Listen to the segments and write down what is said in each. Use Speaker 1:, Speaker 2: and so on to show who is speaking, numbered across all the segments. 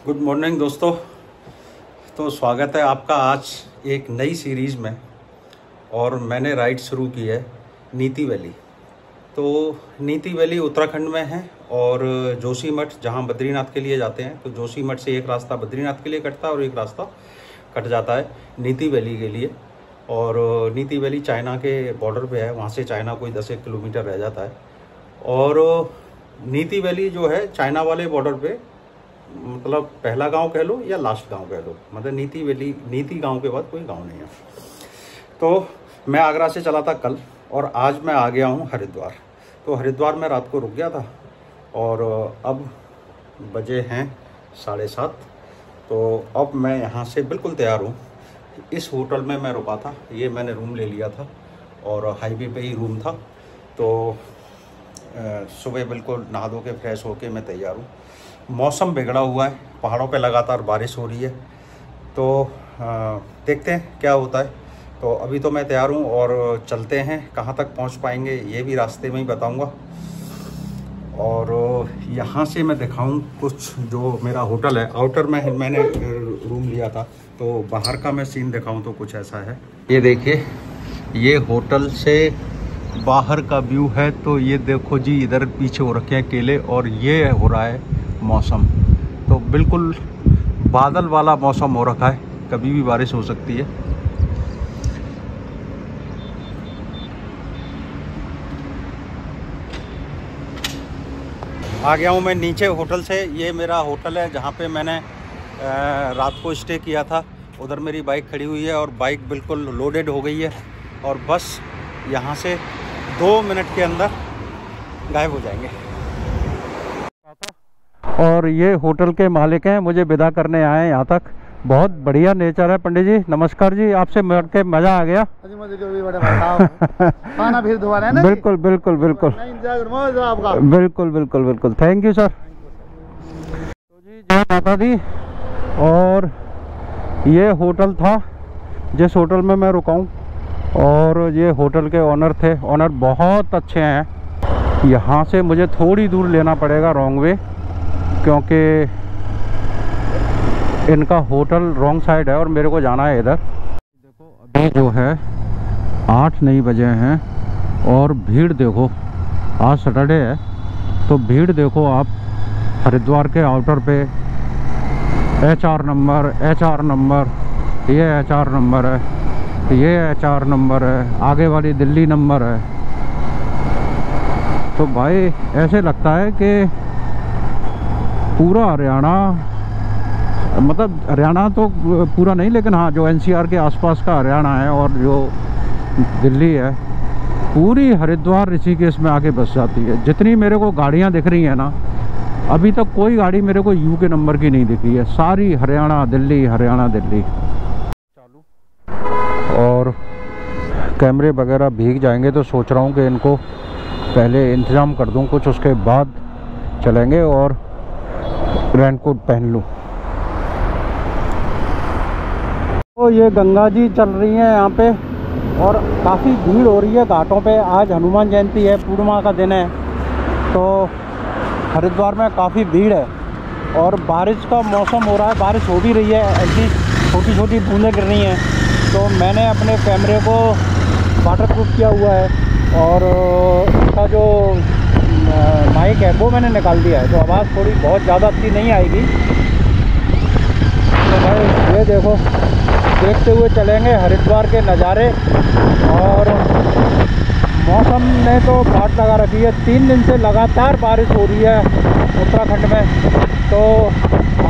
Speaker 1: Good morning दोस्तों। तो स्वागत है आपका आज एक नई सीरीज़ में। और मैंने राइड शुरू की है नीति वैली। तो नीति वैली उत्तराखंड में है और जोशीमठ जहां बद्रीनाथ के लिए जाते हैं, तो जोशीमठ से एक रास्ता बद्रीनाथ के लिए कटता है और एक रास्ता कट जाता है नीति वैली के लिए। और नीति वैली चाइना के बॉर्डर पे है, वहाँ से चाइना कोई 10 किलोमीटर रह जाता है। और नीति वैली जो है चाइना वाले बॉर्डर पे, मतलब पहला गांव कह लो या लास्ट गांव कह लो, मतलब नीति वैली, नीति गांव के बाद कोई गांव नहीं है। तो मैं आगरा से चला था कल और आज मैं आ गया हूं हरिद्वार। तो हरिद्वार में रात को रुक गया था और अब बजे हैं 7:30। तो अब मैं यहाँ से बिल्कुल तैयार हूँ। इस होटल में मैं रुका था, ये मैंने रूम ले लिया था और हाईवे पे ही रूम था। तो सुबह बिल्कुल नहा धो के फ्रेश होके मैं तैयार हूँ। मौसम बिगड़ा हुआ है, पहाड़ों पे लगातार बारिश हो रही है, तो देखते हैं क्या होता है। तो अभी तो मैं तैयार हूँ और चलते हैं। कहाँ तक पहुँच पाएंगे ये भी रास्ते में ही बताऊँगा। और यहाँ से मैं दिखाऊँ कुछ जो मेरा होटल है। आउटर में मैंने रूम लिया था, तो बाहर का मैं सीन दिखाऊँ तो कुछ ऐसा है। ये देखिए, ये होटल से बाहर का व्यू है। तो ये देखो जी, इधर पीछे हो रखे हैं केले और ये हो रहा है मौसम। तो बिल्कुल बादल वाला मौसम हो रखा है, कभी भी बारिश हो सकती है। आ गया हूँ मैं नीचे होटल से। ये मेरा होटल है जहाँ पे मैंने रात को स्टे किया था। उधर मेरी बाइक खड़ी हुई है और बाइक बिल्कुल लोडेड हो गई है और बस यहाँ से 2 मिनट के अंदर गायब हो जाएंगे। और ये होटल के मालिक हैं, मुझे विदा करने आए हैं यहाँ तक। बहुत बढ़िया नेचर है। पंडित जी नमस्कार जी, आपसे मिल के मजा आ गया।
Speaker 2: खाना फिर दोबारा है ना?
Speaker 1: बिल्कुल बिल्कुल बिल्कुल बिल्कुल बिल्कुल बिल्कुल, थैंक यू सर। तो जी जय माता दी। और ये होटल था जिस होटल में मैं रुका हूँ और ये होटल के ओनर थे। ओनर बहुत अच्छे हैं। यहाँ से मुझे थोड़ी दूर लेना पड़ेगा रॉन्ग वे, क्योंकि इनका होटल रॉन्ग साइड है और मेरे को जाना है इधर। देखो अभी जो है 8 नहीं बजे हैं और भीड़ देखो, आज सैटरडे है तो भीड़ देखो आप। हरिद्वार के आउटर पे HR नंबर, ये HR नंबर है, ये HR नंबर है, आगे वाली दिल्ली नंबर है। तो भाई ऐसे लगता है कि पूरा हरियाणा, मतलब हरियाणा तो पूरा नहीं लेकिन हाँ जो NCR के आसपास का हरियाणा है और जो दिल्ली है, पूरी हरिद्वार ऋषिकेश में आके बस जाती है। जितनी मेरे को गाड़ियाँ दिख रही हैं ना, अभी तक कोई गाड़ी मेरे को U के नंबर की नहीं दिखी है। सारी हरियाणा दिल्ली, हरियाणा दिल्ली चालू। और कैमरे वगैरह भीग जाएंगे तो सोच रहा हूँ कि इनको पहले इंतज़ाम कर दूँ कुछ, उसके बाद चलेंगे और रेनकोट पहन लूँ। तो ये गंगा जी चल रही हैं यहाँ पे और काफ़ी भीड़ हो रही है घाटों पे। आज हनुमान जयंती है, पूर्णिमा का दिन है, तो हरिद्वार में काफ़ी भीड़ है और बारिश का मौसम हो रहा है। बारिश हो भी रही है, ऐसी छोटी छोटी बूंदें गिर रही हैं। तो मैंने अपने कैमरे को वाटरप्रूफ किया हुआ है और इसका जो माइक है वो मैंने निकाल दिया है, तो आवाज़ थोड़ी बहुत ज़्यादा अच्छी नहीं आएगी। तो भाई ये देखो, देखते हुए चलेंगे हरिद्वार के नज़ारे। और मौसम ने तो बाट लगा रखी है, 3 दिन से लगातार बारिश हो रही है उत्तराखंड में। तो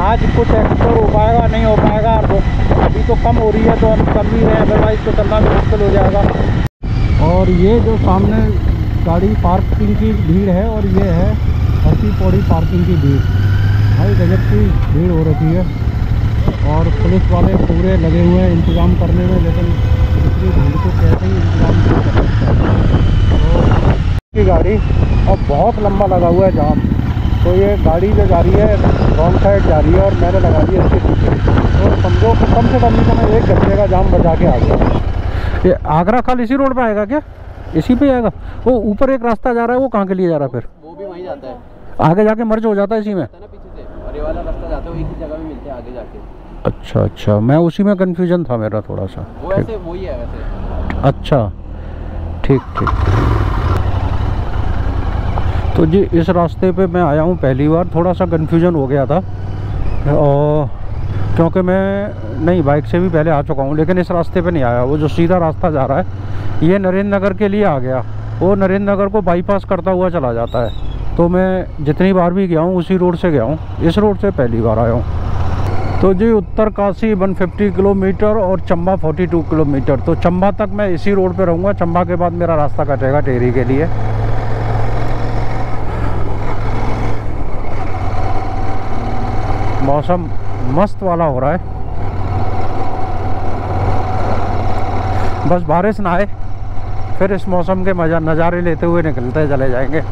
Speaker 1: आज कुछ एक्सप्लोर हो पाएगा नहीं हो पाएगा, अभी तो कम हो रही है तो हम चल ही रहे हैं, अदरवाइज तो चलना भी मुश्किल हो जाएगा। और ये जो सामने गाड़ी पार्किंग की भीड़ है और ये है हरकी पौड़ी पार्किंग की भीड़। भाई गजब की भीड़ हो रखी है और पुलिस वाले पूरे लगे हुए हैं इंतज़ाम करने में, लेकिन इतनी भीड़ को कैसे ही इंतज़ाम नहीं कर सकता। तो की गाड़ी और बहुत लंबा लगा हुआ है जाम। तो ये गाड़ी जो जा रही है रॉन्ग साइड जा रही है और मैंने लगा दी इसके पीछे। तो समझो कि कम से कम 1 घंटे का जाम बचा के आ गया। ये आगरा खाल इसी रोड पे आएगा क्या? इसी पे आएगा? वो ऊपर एक रास्ता जा रहा है, वो कहाँ के लिए जा रहा है फिर?
Speaker 2: वो भी वहीं जाता है,
Speaker 1: आगे जाके मर्ज हो जाता है इसी में।
Speaker 2: और ये वाला रास्ता जाते हो एक ही जगह में मिलते हैं आगे जाके।
Speaker 1: अच्छा अच्छा, मैं उसी में कंफ्यूजन था मेरा थोड़ा सा।
Speaker 2: वो ऐसे वही है वैसे।
Speaker 1: अच्छा ठीक ठीक। तो जी इस रास्ते पे मैं आया हूँ पहली बार, थोड़ा सा कंफ्यूजन हो गया था और क्योंकि मैं नहीं बाइक से भी पहले आ चुका हूँ, लेकिन इस रास्ते पे नहीं आया। वो जो सीधा रास्ता जा रहा है ये नरेंद्र नगर के लिए आ गया, वो नरेंद्र नगर को बाईपास करता हुआ चला जाता है। तो मैं जितनी बार भी गया हूँ उसी रोड से गया हूँ, इस रोड से पहली बार आया हूँ। तो जी उत्तरकाशी 150 किलोमीटर और चंबा 42 किलोमीटर। तो चंबा तक मैं इसी रोड पे रहूँगा, चंबा के बाद मेरा रास्ता कटेगा टेहरी के लिए। मौसम मस्त वाला हो रहा है, बस बारिश ना आए, फिर इस मौसम के नज़ारे लेते हुए निकलते चले जाएंगे।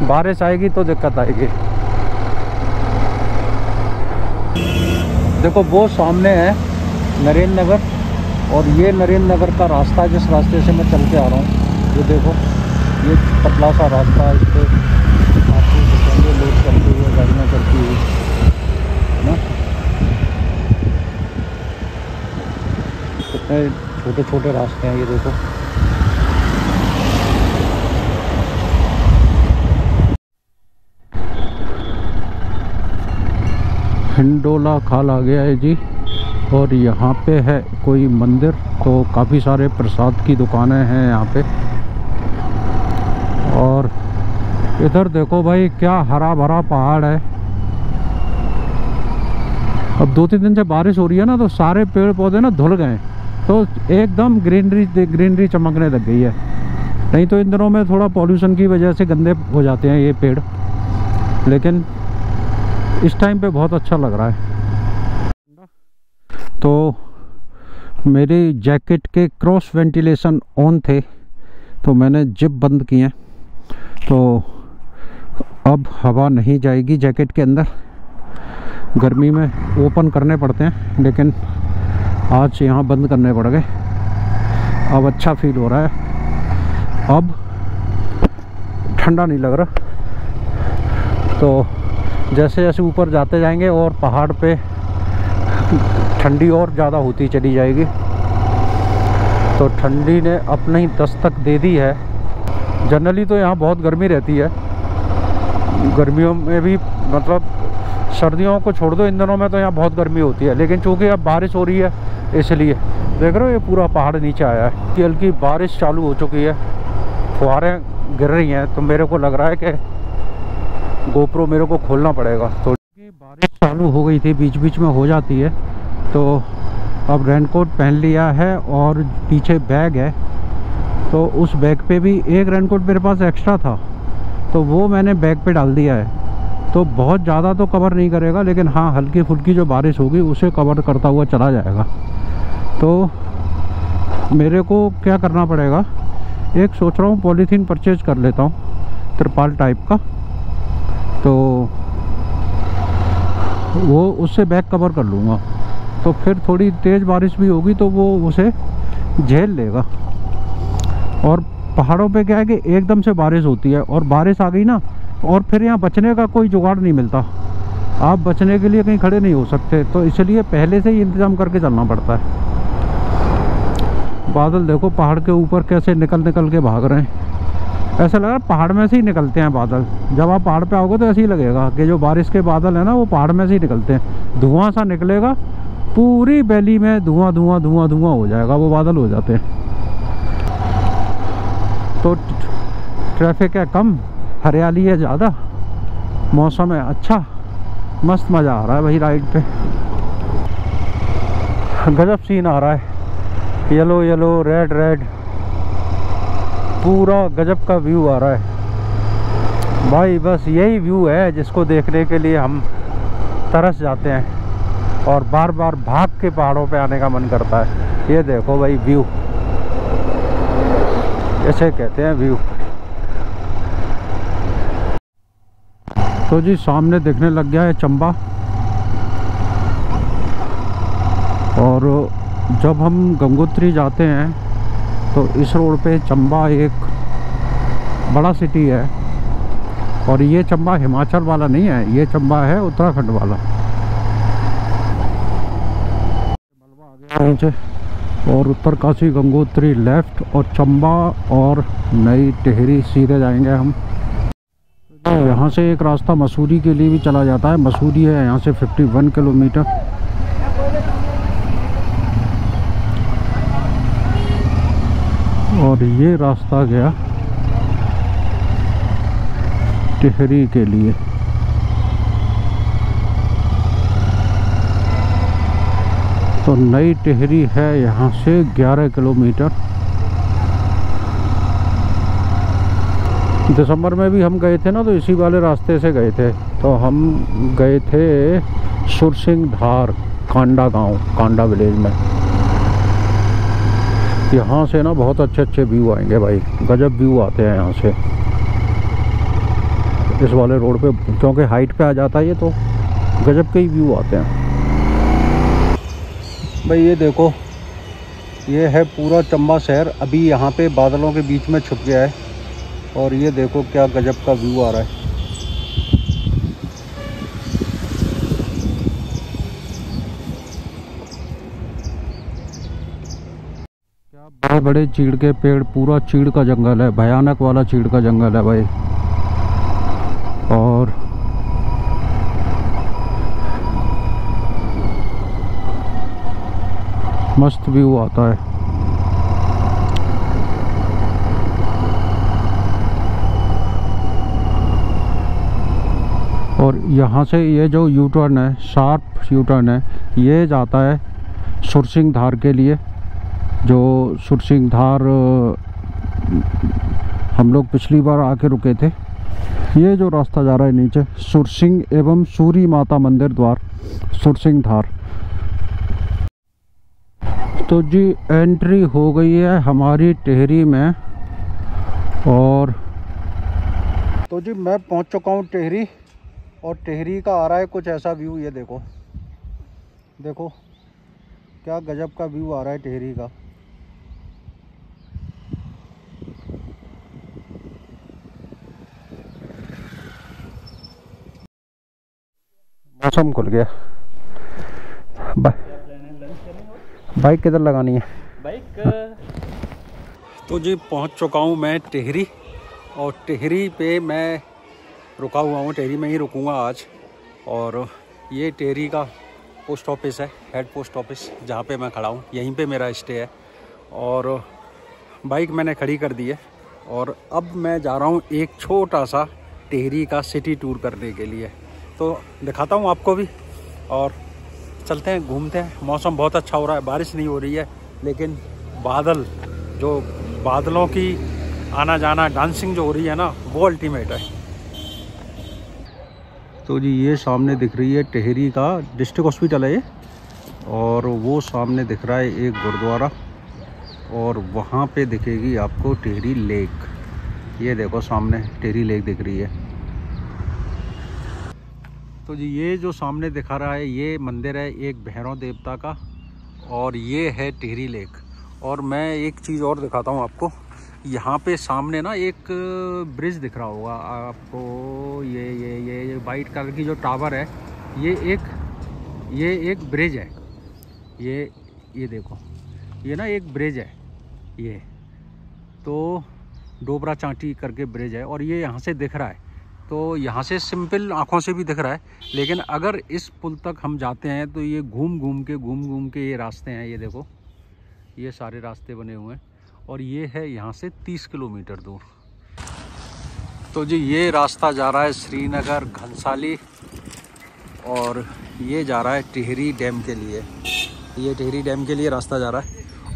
Speaker 1: बारिश आएगी तो दिक्कत आएगी। देखो वो सामने है नरेंद्र नगर, और ये नरेंद्र नगर का रास्ता है जिस रास्ते से मैं चल के आ रहा हूँ। ये देखो ये पतला सा रास्ता है, इस पर आपको दिखेंगे लोग चलते हुए, गाड़ियाँ चलती हुई ना। कितने छोटे छोटे रास्ते हैं ये देखो। हिंडोला खाल आ गया है जी, और यहाँ पे है कोई मंदिर, तो काफ़ी सारे प्रसाद की दुकानें हैं यहाँ पे। और इधर देखो भाई क्या हरा भरा पहाड़ है। अब 2-3 दिन से बारिश हो रही है ना, तो सारे पेड़ पौधे ना धुल गए, तो एकदम ग्रीनरी चमकने लग गई है। नहीं तो इन दिनों में थोड़ा पॉल्यूशन की वजह से गंदे हो जाते हैं ये पेड़, लेकिन इस टाइम पे बहुत अच्छा लग रहा है। तो मेरी जैकेट के क्रॉस वेंटिलेशन ऑन थे, तो मैंने जिप बंद किए, तो अब हवा नहीं जाएगी जैकेट के अंदर। गर्मी में ओपन करने पड़ते हैं, लेकिन आज यहाँ बंद करने पड़ गए। अब अच्छा फील हो रहा है, अब ठंडा नहीं लग रहा। तो जैसे जैसे ऊपर जाते जाएंगे और पहाड़ पे ठंडी और ज़्यादा होती चली जाएगी। तो ठंडी ने अपनी दस्तक दे दी है। जनरली तो यहाँ बहुत गर्मी रहती है, गर्मियों में भी, मतलब सर्दियों को छोड़ दो, इन दिनों में तो यहाँ बहुत गर्मी होती है। लेकिन चूँकि अब बारिश हो रही है इसलिए देख रहे हो ये पूरा पहाड़ नीचे आया है। हल्की हल्की बारिश चालू हो चुकी है, फुहारें गिर रही हैं, तो मेरे को लग रहा है कि गोप्रो मेरे को खोलना पड़ेगा। तो बारिश चालू हो गई थी, बीच बीच में हो जाती है, तो अब रेनकोट पहन लिया है और पीछे बैग है। तो उस बैग पे भी एक रेनकोट मेरे पास एक्स्ट्रा था, तो वो मैंने बैग पे डाल दिया है। तो बहुत ज़्यादा तो कवर नहीं करेगा, लेकिन हाँ हल्की फुल्की जो बारिश होगी उसे कवर करता हुआ चला जाएगा। तो मेरे को क्या करना पड़ेगा, एक सोच रहा हूँ पॉलीथीन परचेज कर लेता हूँ, तिरपाल टाइप का, तो वो उससे बैग कवर कर लूँगा। तो फिर थोड़ी तेज़ बारिश भी होगी तो वो उसे झेल लेगा। और पहाड़ों पे क्या है कि एकदम से बारिश होती है, और बारिश आ गई ना, और फिर यहाँ बचने का कोई जुगाड़ नहीं मिलता, आप बचने के लिए कहीं खड़े नहीं हो सकते। तो इसलिए पहले से ही इंतज़ाम करके चलना पड़ता है। बादल देखो पहाड़ के ऊपर कैसे निकल के भाग रहे हैं, ऐसा लग रहा है पहाड़ में से ही निकलते हैं बादल। जब आप पहाड़ पे आओगे तो ऐसे ही लगेगा कि जो बारिश के बादल है ना वो पहाड़ में से ही निकलते हैं। धुआं सा निकलेगा, पूरी वैली में धुआं धुआं धुआं धुआं हो जाएगा, वो बादल हो जाते हैं। तो ट्रैफिक है कम, हरियाली है ज़्यादा, मौसम है अच्छा, मस्त मज़ा आ रहा है भाई राइड पे। गजब सीन आ रहा है, येलो येलो रेड रेड, पूरा गजब का व्यू आ रहा है भाई। बस यही व्यू है जिसको देखने के लिए हम तरस जाते हैं और बार बार भाग के पहाड़ों पे आने का मन करता है। ये देखो भाई व्यू, ऐसे कहते हैं व्यू। तो जी सामने दिखने लग गया है चंबा, और जब हम गंगोत्री जाते हैं तो इस रोड पे चंबा एक बड़ा सिटी है,
Speaker 3: और ये चंबा हिमाचल वाला नहीं है, ये चंबा है उत्तराखंड वाला। नीचे और उत्तरकाशी गंगोत्री लेफ्ट और चंबा और नई टिहरी सीधे जाएंगे हम। यहाँ से एक रास्ता मसूरी के लिए भी चला जाता है। मसूरी है यहाँ से 51 किलोमीटर। और ये रास्ता गया टिहरी के लिए। तो नई टिहरी है यहाँ से 11 किलोमीटर। दिसंबर में भी हम गए थे ना, तो इसी वाले रास्ते से गए थे। तो हम गए थे सुरसिंग धार कांडा गांव, कांडा विलेज में। यहाँ से ना बहुत अच्छे अच्छे व्यू आएंगे भाई, गजब व्यू आते हैं यहाँ से इस वाले रोड पे, क्योंकि हाइट पे आ जाता है ये, तो गजब के ही व्यू आते हैं भाई। ये देखो, ये है पूरा चंबा शहर। अभी यहाँ पे बादलों के बीच में छुप गया है और ये देखो क्या गजब का व्यू आ रहा है। क्या बड़े बड़े चीड़ के पेड़, पूरा चीड़ का जंगल है, भयानक वाला चीड़ का जंगल है भाई। और मस्त व्यू आता है। और यहाँ से ये जो यू टर्न है, शार्प यू टर्न है, ये जाता है सुरसिंग धार के लिए। जो सुरसिंग धार हम लोग पिछली बार आके रुके थे। ये जो रास्ता जा रहा है नीचे, सुरसिंग एवं सूरी माता मंदिर द्वार सुरसिंग धार। तो जी एंट्री हो गई है हमारी टिहरी में। और तो जी मैं पहुंच चुका हूं टिहरी, और टिहरी का आ रहा है कुछ ऐसा व्यू। ये देखो, देखो क्या गजब का व्यू आ रहा है टिहरी का। मौसम खुल गया। बाइक किधर लगानी है?
Speaker 2: बाइक
Speaker 1: तो जी पहुंच चुका हूं मैं टिहरी, और टिहरी पे मैं रुका हुआ हूं। टिहरी में ही रुकूंगा आज। और ये टिहरी का पोस्ट ऑफिस है, हेड पोस्ट ऑफिस, जहाँ पे मैं खड़ा हूँ। यहीं पे मेरा स्टे है। और बाइक मैंने खड़ी कर दी है, और अब मैं जा रहा हूँ एक छोटा सा टिहरी का सिटी टूर करने के लिए। तो दिखाता हूँ आपको भी, और चलते हैं, घूमते हैं। मौसम बहुत अच्छा हो रहा है, बारिश नहीं हो रही है, लेकिन बादल, जो बादलों की आना जाना डांसिंग जो हो रही है ना, वो अल्टीमेट है। तो जी ये सामने दिख रही है टिहरी का डिस्ट्रिक्ट हॉस्पिटल है ये, और वो सामने दिख रहा है एक गुरुद्वारा, और वहाँ पे दिखेगी आपको टिहरी लेक। ये देखो सामने टिहरी लेक दिख रही है। तो जी ये जो सामने दिखा रहा है, ये मंदिर है एक भैरव देवता का, और ये है टिहरी लेक। और मैं एक चीज़ और दिखाता हूँ आपको। यहाँ पे सामने ना एक ब्रिज दिख रहा होगा आपको। ये वाइट कलर की जो टावर है, ये एक ब्रिज है। ये देखो, ये ना एक ब्रिज है। ये तो डोबरा चांटी करके ब्रिज है, और ये यहाँ से दिख रहा है। तो यहाँ से सिंपल आँखों से भी दिख रहा है, लेकिन अगर इस पुल तक हम जाते हैं तो ये घूम घूम के ये रास्ते हैं। ये देखो, ये सारे रास्ते बने हुए हैं, और ये है यहाँ से 30 किलोमीटर दूर। तो जी ये रास्ता जा रहा है श्रीनगर घनसाली, और ये जा रहा है टिहरी डैम के लिए। ये टिहरी डैम के लिए रास्ता जा रहा है।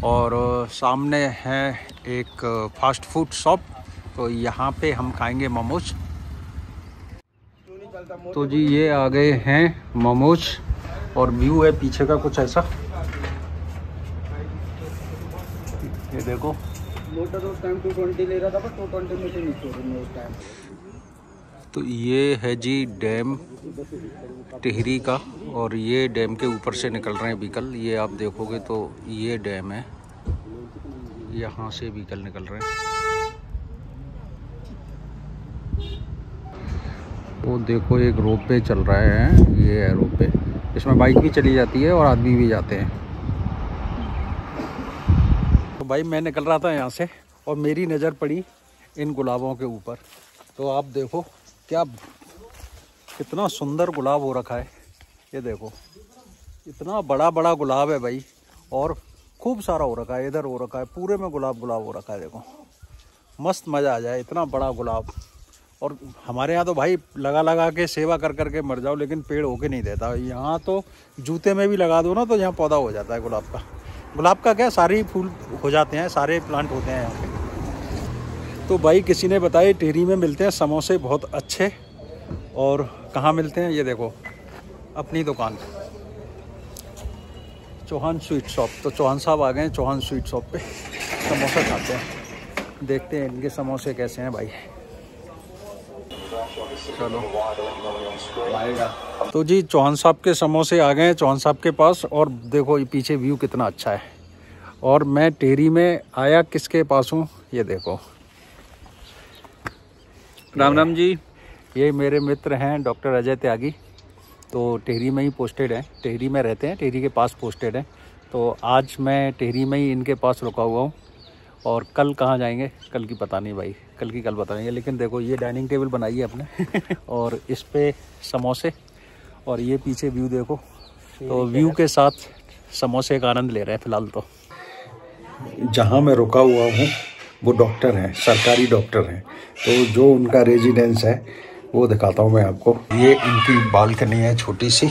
Speaker 1: और सामने है एक फास्ट फूड शॉप, तो यहाँ पे हम खाएंगे मोमोज। तो जी ये आ गए हैं मोमोज, और व्यू है पीछे का कुछ ऐसा। ये देखो,
Speaker 2: मोटा तो उस टाइम 220 ले रहा था, पर 220 में से नीचे हो रहा उस टाइम।
Speaker 1: तो ये है जी डैम टिहरी का, और ये डैम के ऊपर से निकल रहे हैं व्हीकल। ये आप देखोगे तो ये डैम है, यहाँ से व्हीकल निकल रहे हैं।
Speaker 3: तो देखो एक रोप वे चल रहा है, ये है रोप वे, इसमें बाइक भी चली जाती है और आदमी भी जाते हैं। तो भाई मैं निकल रहा था यहाँ से और मेरी नज़र पड़ी इन गुलाबों के ऊपर। तो आप देखो क्या कितना सुंदर गुलाब हो रखा है, ये देखो इतना बड़ा बड़ा गुलाब है भाई, और खूब सारा हो रखा है, इधर हो रखा है, पूरे में गुलाब गुलाब हो रखा है। देखो मस्त मज़ा आ जाए, इतना बड़ा गुलाब। और हमारे यहाँ तो भाई लगा लगा के सेवा कर कर के मर जाओ, लेकिन पेड़ होके नहीं देता। यहाँ तो जूते में भी लगा दो ना तो यहाँ पौधा हो जाता है गुलाब का। गुलाब का क्या, सारे फूल हो जाते हैं, सारे प्लांट होते हैं यहाँ पे। तो भाई किसी ने बताया टिहरी में मिलते हैं समोसे बहुत अच्छे। और कहाँ मिलते हैं, ये देखो अपनी दुकान चौहान स्वीट शॉप। तो चौहान साहब आ गए हैं चौहान स्वीट शॉप पे, समोसा खाते हैं, देखते हैं इनके समोसे कैसे हैं भाई। चलो तो जी चौहान साहब के समोसे आ गए हैं चौहान साहब के पास। और देखो ये पीछे व्यू कितना अच्छा है। और मैं टिहरी में आया किसके पास हूँ, ये देखो।
Speaker 1: राम राम जी।
Speaker 3: ये मेरे मित्र हैं डॉक्टर अजय त्यागी। तो टिहरी में ही पोस्टेड हैं, टिहरी में रहते हैं, टिहरी के पास पोस्टेड हैं। तो आज मैं टिहरी में ही इनके पास रुका हुआ हूँ। और कल कहाँ जाएंगे, कल की पता नहीं भाई, कल की कल पता नहीं है। लेकिन देखो ये डाइनिंग टेबल बनाई है अपने और इस पे समोसे, और ये पीछे व्यू देखो। तो व्यू के साथ समोसे का आनंद ले रहे हैं फिलहाल। तो
Speaker 1: जहाँ मैं रुका हुआ हूँ वो डॉक्टर हैं, सरकारी डॉक्टर हैं। तो जो उनका रेजिडेंस है वो दिखाता हूँ मैं आपको। ये इनकी बालकनी है छोटी सी,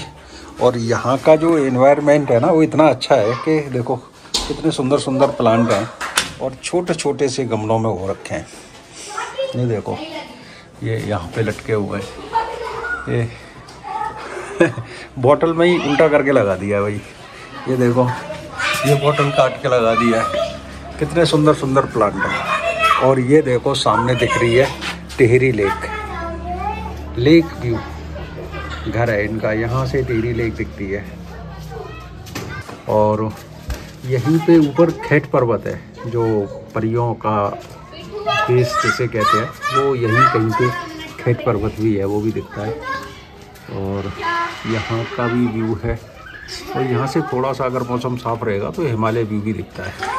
Speaker 1: और यहाँ का जो एनवायरनमेंट है ना वो इतना अच्छा है कि देखो कितने सुंदर सुंदर प्लांट हैं और छोटे छोटे से गमलों में हो रखे हैं। ये देखो ये यहाँ पे लटके हुए हैं, ये बॉटल में ही उल्टा करके लगा दिया है भाई। ये देखो ये बॉटल काट के लगा दिया है, कितने सुंदर सुंदर प्लांट हैं। और ये देखो सामने दिख रही है टिहरी लेक, लेक व्यू घर है इनका, यहाँ से टिहरी लेक दिखती है। और यहीं पे ऊपर खेट पर्वत है, जो परियों का देश जिसे कहते हैं, वो यहीं कहीं पे खेट पर्वत भी है, वो भी दिखता है। और यहाँ का भी व्यू है, और यहाँ से थोड़ा सा अगर मौसम साफ रहेगा तो हिमालय व्यू भी दिखता है।